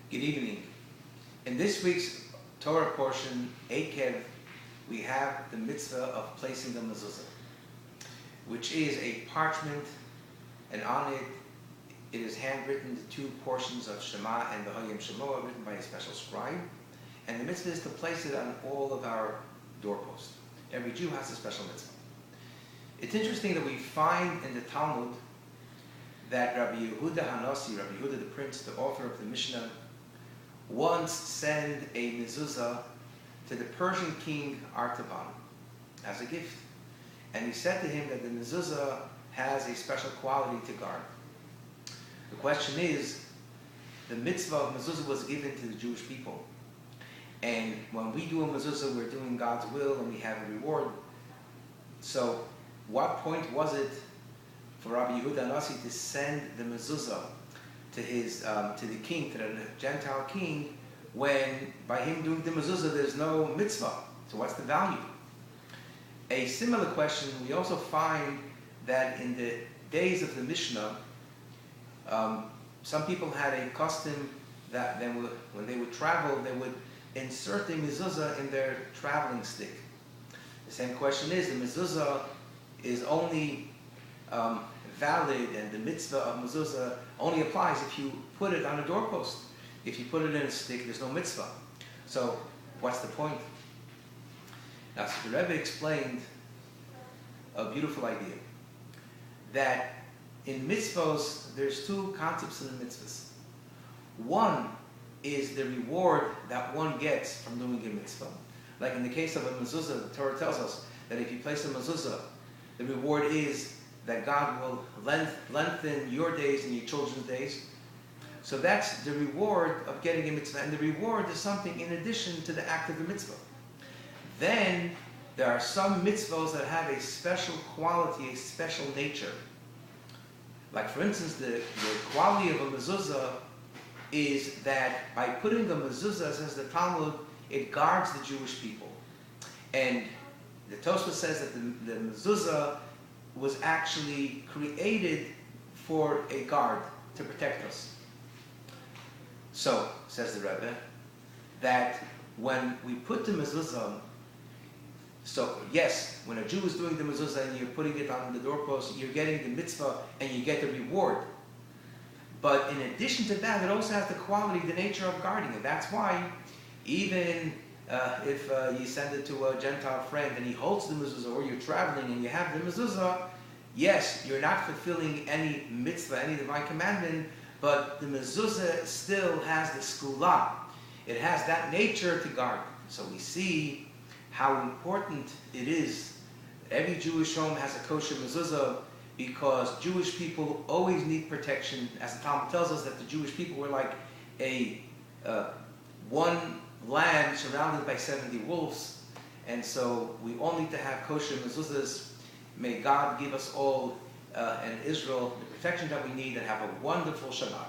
Good evening. In this week's Torah portion, Ekev, we have the mitzvah of placing the mezuzah, which is a parchment, and on it, it is handwritten the two portions of Shema and the Hayim Shemoah, written by a special scribe. And the mitzvah is to place it on all of our doorposts. Every Jew has a special mitzvah. It's interesting that we find in the Talmud that Rabbi Yehuda Hanasi, Rabbi Yehuda the Prince, the author of the Mishnah, once sent a mezuzah to the Persian king Artaban as a gift. And he said to him that the mezuzah has a special quality to guard. The question is, the mitzvah of mezuzah was given to the Jewish people. And when we do a mezuzah, we're doing God's will and we have a reward. So what point was it for Rabbi Yehuda Hanasi to send the mezuzah to the king, to the Gentile king, when by him doing the mezuzah there's no mitzvah? So what's the value? A similar question we also find that in the days of the Mishnah, some people had a custom that when they would travel, they would insert the mezuzah in their traveling stick. The same question is, the mezuzah is only valid, and the mitzvah of mezuzah only applies if you put it on a doorpost. If you put it in a stick, there's no mitzvah. So what's the point? Now, so the Rebbe explained a beautiful idea, that in mitzvahs, there's two concepts in the mitzvahs. One is the reward that one gets from doing a mitzvah. Like in the case of a mezuzah, the Torah tells us that if you place a mezuzah, the reward is that God will lengthen your days and your children's days. So that's the reward of getting a mitzvah. And the reward is something in addition to the act of the mitzvah. Then there are some mitzvahs that have a special quality, a special nature. Like for instance, the quality of a mezuzah is that by putting the mezuzah, says the Talmud, it guards the Jewish people. And the Tosfos says that the mezuzah was actually created for a guard to protect us. So, says the Rebbe, that when we put the mezuzah, so yes, when a Jew is doing the mezuzah and you're putting it on the doorpost, you're getting the mitzvah and you get the reward. But in addition to that, it also has the quality, the nature of guarding it. That's why even if you send it to a Gentile friend and he holds the mezuzah, or you're traveling and you have the mezuzah, yes, you're not fulfilling any mitzvah, any divine commandment, but the mezuzah still has the skulah. It has that nature to guard. So we see how important it is. Every Jewish home has a kosher mezuzah, because Jewish people always need protection. As the Talmud tells us that the Jewish people were like a one lamb surrounded by 70 wolves. And so we all need to have kosher mezuzahs. May God give us all and Israel the protection that we need, and have a wonderful Shabbat.